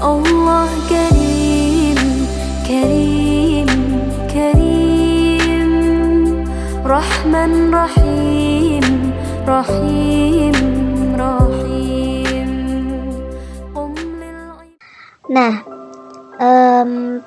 Allah Karim, Karim, Karim, Rahman Rahim, Rahim, Rahim. Nah,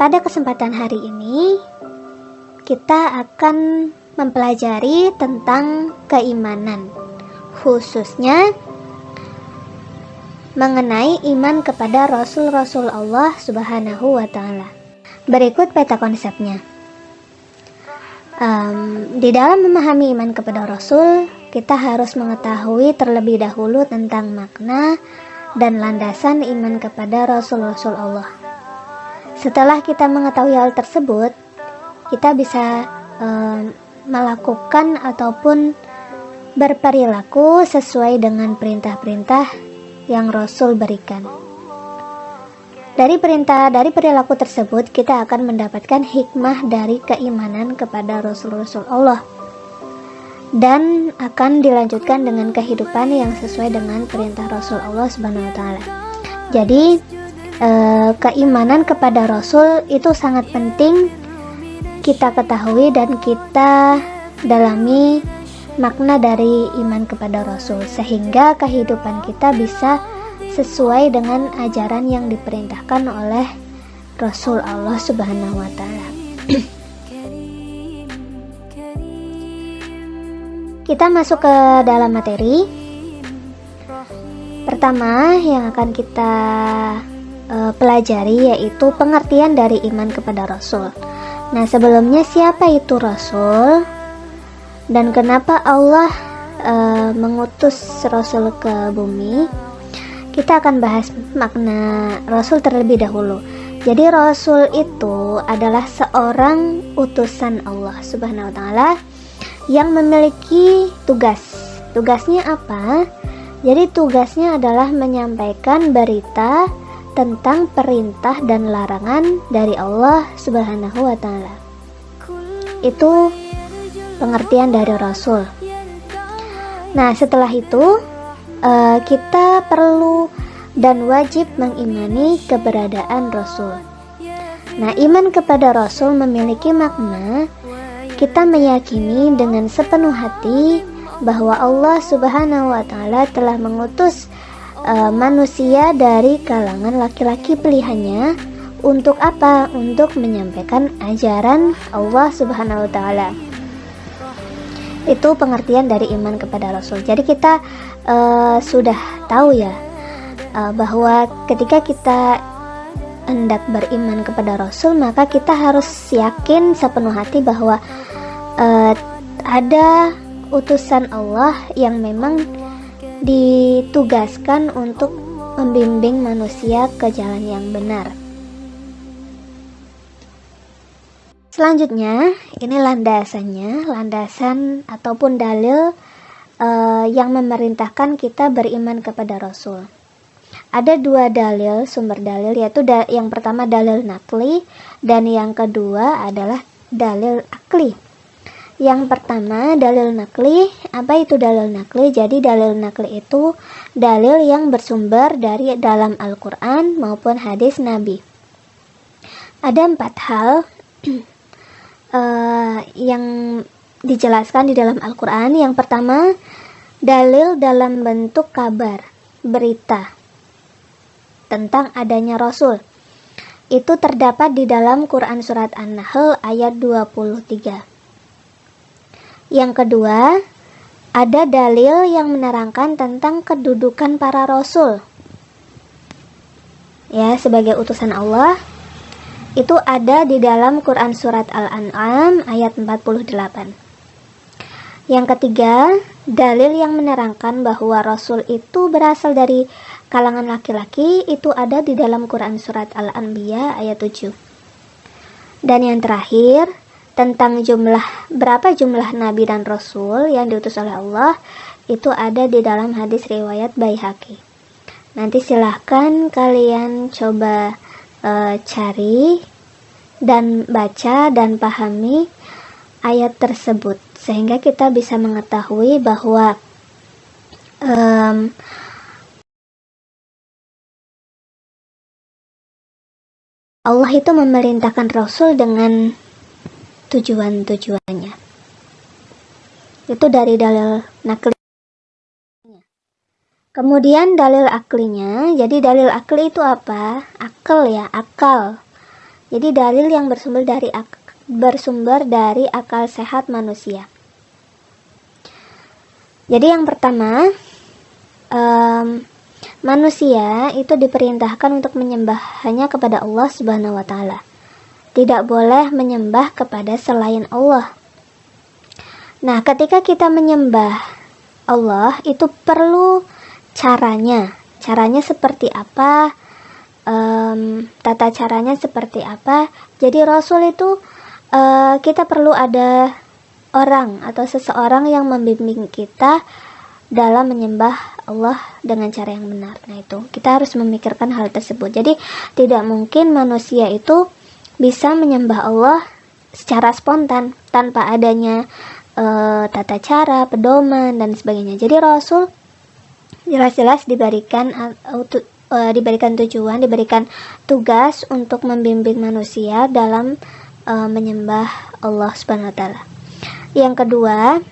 pada kesempatan hari ini kita akan mempelajari tentang keimanan, khususnya mengenai iman kepada Rasul-Rasul Allah Subhanahu wa Ta'ala. Berikut peta konsepnya. Di dalam memahami iman kepada Rasul, kita harus mengetahui terlebih dahulu tentang makna dan landasan iman kepada Rasul-Rasul Allah. Setelah kita mengetahui hal tersebut, kita bisa melakukan ataupun berperilaku sesuai dengan perintah-perintah yang Rasul berikan. Dari perilaku tersebut, kita akan mendapatkan hikmah dari keimanan kepada Rasul-Rasul Allah, dan akan dilanjutkan dengan kehidupan yang sesuai dengan perintah Rasul Allah Subhanahu wa Ta'ala. Jadi keimanan kepada Rasul itu sangat penting kita ketahui dan kita dalami makna dari iman kepada Rasul, sehingga kehidupan kita bisa sesuai dengan ajaran yang diperintahkan oleh Rasul Allah Subhanahu wa Ta'ala. Kita masuk ke dalam materi. Pertama yang akan kita pelajari yaitu pengertian dari iman kepada Rasul. Nah, sebelumnya siapa itu Rasul dan kenapa Allah mengutus Rasul ke bumi? Kita akan bahas makna Rasul terlebih dahulu. Jadi Rasul itu adalah seorang utusan Allah Subhanahu wa Ta'ala yang memiliki tugas. Tugasnya apa? Jadi tugasnya adalah menyampaikan berita tentang perintah dan larangan dari Allah Subhanahu wa Ta'ala. Itu pengertian dari Rasul. Nah, setelah itu kita perlu dan wajib mengimani keberadaan Rasul. Nah, iman kepada Rasul memiliki makna kita meyakini dengan sepenuh hati bahwa Allah Subhanahu wa Ta'ala telah mengutus manusia dari kalangan laki-laki pilihannya. Untuk apa? Untuk menyampaikan ajaran Allah Subhanahu wa Ta'ala. Itu pengertian dari iman kepada Rasul. Jadi kita sudah tahu ya bahwa ketika kita hendak beriman kepada Rasul, maka kita harus yakin sepenuh hati bahwa ada utusan Allah yang memang ditugaskan untuk membimbing manusia ke jalan yang benar. Selanjutnya, ini landasan ataupun dalil yang memerintahkan kita beriman kepada Rasul. Ada dua dalil, sumber dalil, yaitu yang pertama dalil nakli dan yang kedua adalah dalil akli. Yang pertama dalil nakli. Apa itu dalil nakli? Jadi dalil nakli itu dalil yang bersumber dari dalam Al-Quran maupun hadis Nabi. Ada 4 hal yang dijelaskan di dalam Al-Quran. Yang pertama, dalil dalam bentuk kabar, berita tentang adanya Rasul. Itu terdapat di dalam Quran surat An-Nahl ayat 23. Yang kedua, ada dalil yang menerangkan tentang kedudukan para Rasul ya sebagai utusan Allah. Itu ada di dalam Quran surat Al-An'am ayat 48. Yang ketiga, dalil yang menerangkan bahwa Rasul itu berasal dari kalangan laki-laki. Itu ada di dalam Quran surat Al-Anbiya ayat 7. Dan yang terakhir, tentang berapa jumlah nabi dan rasul yang diutus oleh Allah, itu ada di dalam hadis riwayat Baihaqi. Nanti silahkan kalian coba cari dan baca dan pahami ayat tersebut, sehingga kita bisa mengetahui bahwa Allah itu memerintahkan Rasul dengan tujuan-tujuannya. Itu dari dalil nakli. Kemudian dalil aklinya, jadi dalil akli itu apa? Akal ya, akal. Jadi dalil yang bersumber dari akal sehat manusia. Jadi yang pertama, manusia itu diperintahkan untuk menyembah hanya kepada Allah Subhanahu wa Ta'ala. Tidak boleh menyembah kepada selain Allah. Nah, ketika kita menyembah Allah itu perlu caranya. Caranya seperti apa? Tata caranya seperti apa? Jadi Rasul itu kita perlu ada orang atau seseorang yang membimbing kita dalam menyembah Allah dengan cara yang benar. Nah, itu kita harus memikirkan hal tersebut. Jadi tidak mungkin manusia itu bisa menyembah Allah secara spontan tanpa adanya tata cara, pedoman dan sebagainya. Jadi Rasul jelas-jelas diberikan tujuan, diberikan tugas untuk membimbing manusia dalam menyembah Allah Subhanahu wa Ta'ala. Yang kedua,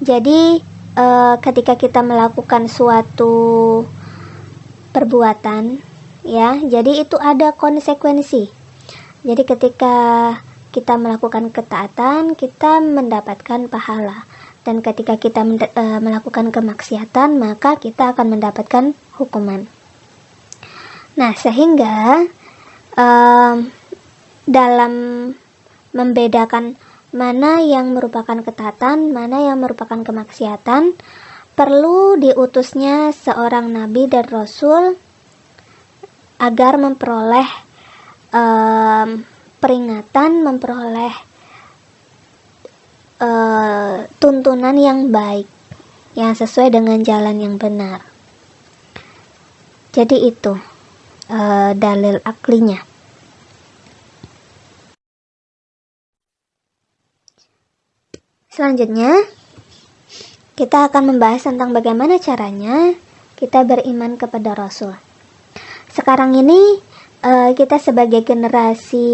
jadi ketika kita melakukan suatu perbuatan, ya, jadi itu ada konsekuensi. Jadi ketika kita melakukan ketaatan, kita mendapatkan pahala. Dan ketika kita melakukan kemaksiatan, maka kita akan mendapatkan hukuman. Nah, sehingga dalam membedakan mana yang merupakan ketaatan, mana yang merupakan kemaksiatan, perlu diutusnya seorang nabi dan rasul agar memperoleh peringatan, memperoleh tuntunan yang baik, yang sesuai dengan jalan yang benar. Jadi itu dalil aklinya. Selanjutnya, kita akan membahas tentang bagaimana caranya kita beriman kepada Rasul. Sekarang ini kita sebagai generasi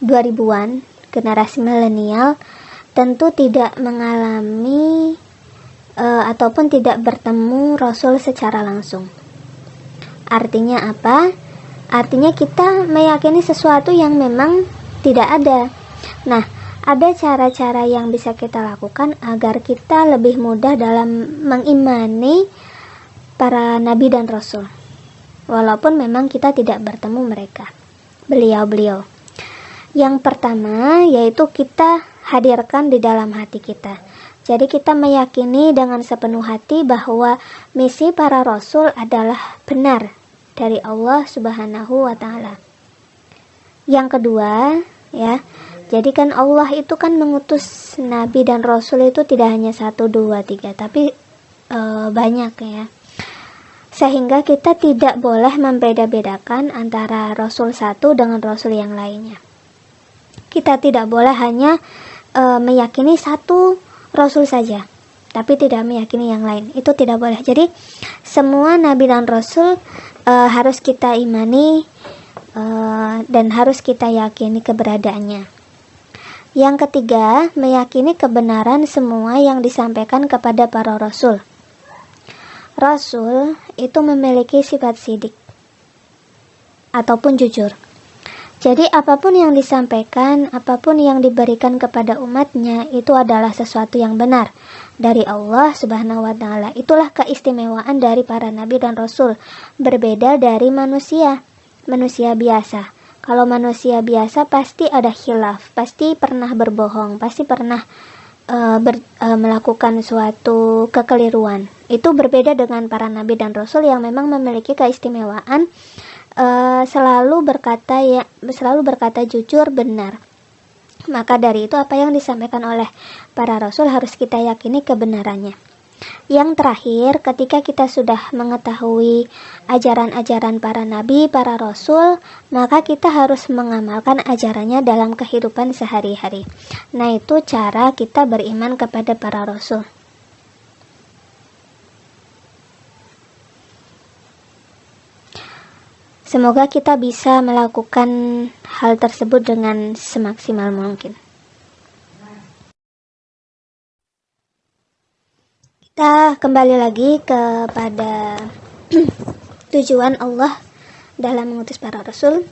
2000-an, generasi milenial, tentu tidak mengalami ataupun tidak bertemu Rasul secara langsung. Artinya apa? Artinya kita meyakini sesuatu yang memang tidak ada. Nah, ada cara-cara yang bisa kita lakukan agar kita lebih mudah dalam mengimani para nabi dan rasul, walaupun memang kita tidak bertemu mereka, beliau-beliau. Yang pertama yaitu kita hadirkan di dalam hati kita. Jadi kita meyakini dengan sepenuh hati bahwa misi para rasul adalah benar dari Allah Subhanahu wa Ta'ala. Yang kedua, ya, jadi kan Allah itu kan mengutus nabi dan rasul itu tidak hanya 1, 2, 3, tapi banyak ya. Sehingga kita tidak boleh membeda-bedakan antara rasul satu dengan rasul yang lainnya. Kita tidak boleh hanya meyakini satu rasul saja, tapi tidak meyakini yang lain. Itu tidak boleh. Jadi semua nabi dan rasul harus kita imani dan harus kita yakini keberadaannya. Yang ketiga, meyakini kebenaran semua yang disampaikan kepada para rasul. Rasul itu memiliki sifat sidik ataupun jujur. Jadi apapun yang disampaikan, apapun yang diberikan kepada umatnya itu adalah sesuatu yang benar dari Allah Subhanahu wa Ta'ala. Itulah keistimewaan dari para nabi dan rasul, berbeda dari manusia biasa. Kalau manusia biasa pasti ada khilaf, pasti pernah berbohong, pasti pernah melakukan suatu kekeliruan. Itu berbeda dengan para nabi dan rasul yang memang memiliki keistimewaan selalu berkata jujur, benar. Maka dari itu apa yang disampaikan oleh para rasul harus kita yakini kebenarannya. Yang terakhir, ketika kita sudah mengetahui ajaran-ajaran para nabi, para rasul, maka kita harus mengamalkan ajarannya dalam kehidupan sehari-hari. Nah, itu cara kita beriman kepada para rasul. Semoga kita bisa melakukan hal tersebut dengan semaksimal mungkin. Kita kembali lagi kepada tujuan Allah dalam mengutus para rasul.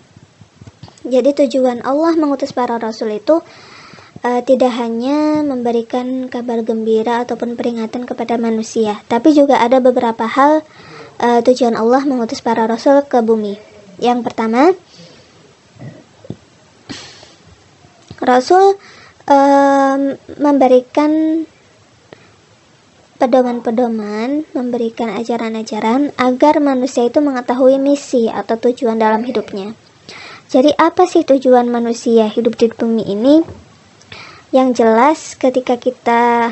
Jadi tujuan Allah mengutus para rasul itu tidak hanya memberikan kabar gembira ataupun peringatan kepada manusia, tapi juga ada beberapa hal tujuan Allah mengutus para rasul ke bumi. Yang pertama, Rasul memberikan pedoman-pedoman, memberikan ajaran-ajaran agar manusia itu mengetahui misi atau tujuan dalam hidupnya. Jadi apa sih tujuan manusia hidup di bumi ini? Yang jelas ketika kita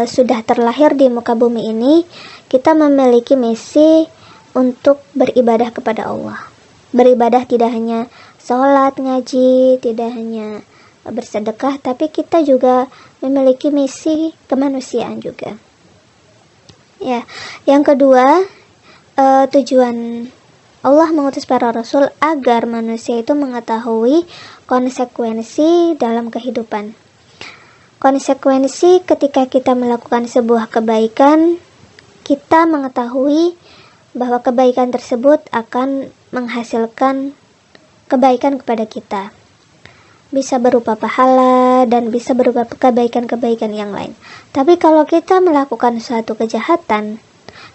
sudah terlahir di muka bumi ini, kita memiliki misi untuk beribadah kepada Allah. Beribadah tidak hanya sholat, ngaji, tidak hanya bersedekah, tapi kita juga memiliki misi kemanusiaan juga. Ya, yang kedua, tujuan Allah mengutus para rasul agar manusia itu mengetahui konsekuensi dalam kehidupan. Konsekuensi ketika kita melakukan sebuah kebaikan, kita mengetahui bahwa kebaikan tersebut akan menghasilkan kebaikan kepada kita. Bisa berupa pahala dan bisa berupa kebaikan-kebaikan yang lain. Tapi kalau kita melakukan suatu kejahatan,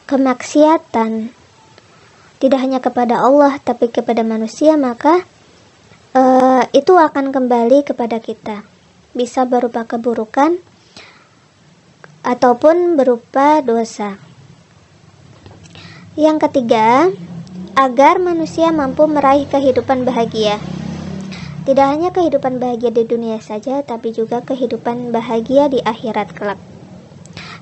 kemaksiatan, tidak hanya kepada Allah tapi kepada manusia, maka itu akan kembali kepada kita. Bisa berupa keburukan ataupun berupa dosa. Yang ketiga, agar manusia mampu meraih kehidupan bahagia. Tidak hanya kehidupan bahagia di dunia saja, tapi juga kehidupan bahagia di akhirat kelak.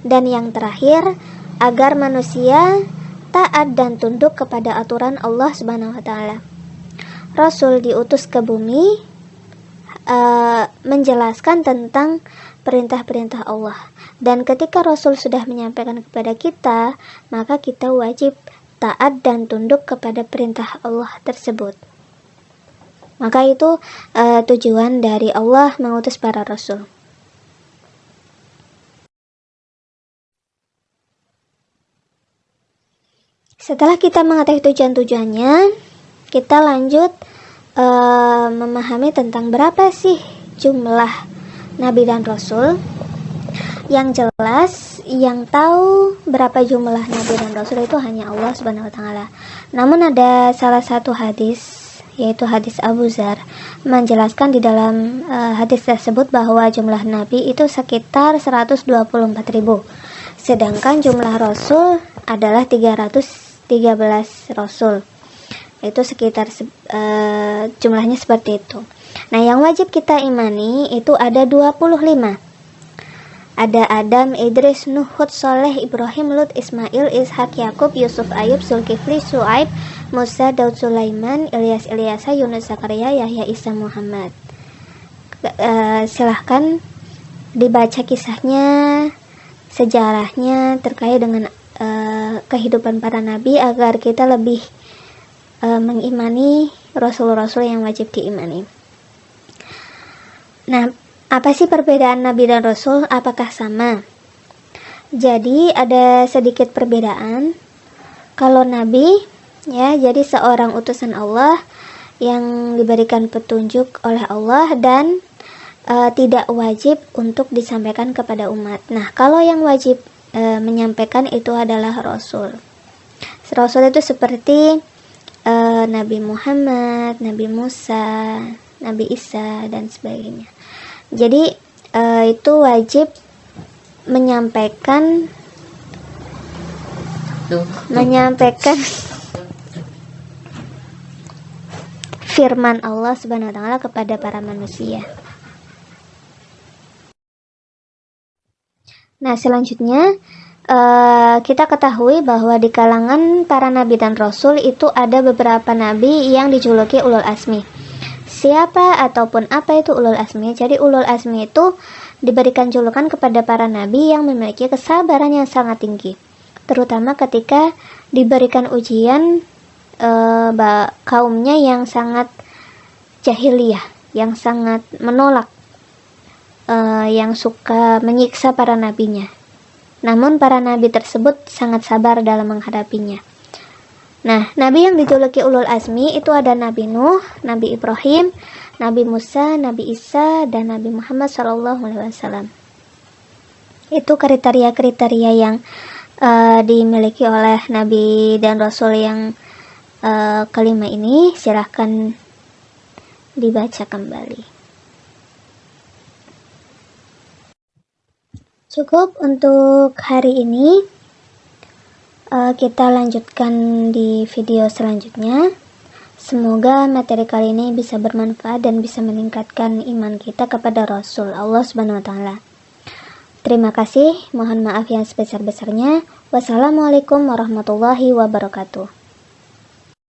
Dan yang terakhir, agar manusia taat dan tunduk kepada aturan Allah Subhanahu wa taala. Rasul diutus ke bumi menjelaskan tentang perintah-perintah Allah. Dan ketika Rasul sudah menyampaikan kepada kita, maka kita wajib taat dan tunduk kepada perintah Allah tersebut. Maka itu tujuan dari Allah mengutus para rasul. Setelah kita mengetahui tujuan-tujuannya, kita lanjut memahami tentang berapa sih jumlah nabi dan rasul. Yang jelas, yang tahu berapa jumlah nabi dan rasul itu hanya Allah Subhanahu wa taala. Namun ada salah satu hadis, yaitu hadis Abu Dzar, menjelaskan di dalam hadis tersebut bahwa jumlah nabi itu sekitar 124.000. Sedangkan jumlah rasul adalah 313 rasul. Itu sekitar jumlahnya seperti itu. Nah, yang wajib kita imani itu ada 25. Ada Adam, Idris, Nuh, Hud, Soleh, Ibrahim, Lut, Ismail, Ishak, Yakub, Yusuf, Ayub, Zulkifli, Su'aib, Musa, Daud, Sulaiman, Ilyas, Ilyasa, Yunus, Zakaria, Yahya, Isa, Muhammad. Silahkan dibaca kisahnya, sejarahnya terkait dengan kehidupan para nabi agar kita lebih mengimani rasul-rasul yang wajib diimani. Nah, apa sih perbedaan nabi dan rasul? Apakah sama? Jadi ada sedikit perbedaan. Kalau nabi, ya, jadi seorang utusan Allah yang diberikan petunjuk oleh Allah dan tidak wajib untuk disampaikan kepada umat. Nah, kalau yang wajib menyampaikan itu adalah rasul. Rasul itu seperti Nabi Muhammad, Nabi Musa, Nabi Isa dan sebagainya. Jadi itu wajib menyampaikan firman Allah Subhanahu wa taala kepada para manusia. Nah, selanjutnya kita ketahui bahwa di kalangan para nabi dan rasul itu ada beberapa nabi yang dijuluki ulul asmi. Siapa ataupun apa itu ulul asmi? Jadi ulul asmi itu diberikan julukan kepada para nabi yang memiliki kesabaran yang sangat tinggi, terutama ketika diberikan ujian kaumnya yang sangat jahiliyah, yang sangat menolak, yang suka menyiksa para nabinya. Namun para nabi tersebut sangat sabar dalam menghadapinya. Nah, nabi yang dijuluki ulul azmi itu ada Nabi Nuh, Nabi Ibrahim, Nabi Musa, Nabi Isa, dan Nabi Muhammad SAW. Itu kriteria-kriteria yang dimiliki oleh nabi dan rasul yang kelima ini. Silahkan dibaca kembali. Cukup untuk hari ini. Kita lanjutkan di video selanjutnya. Semoga materi kali ini bisa bermanfaat dan bisa meningkatkan iman kita kepada Rasul Allah Subhanahu wa taala. Terima kasih, mohon maaf yang sebesar-besarnya. Wassalamualaikum warahmatullahi wabarakatuh.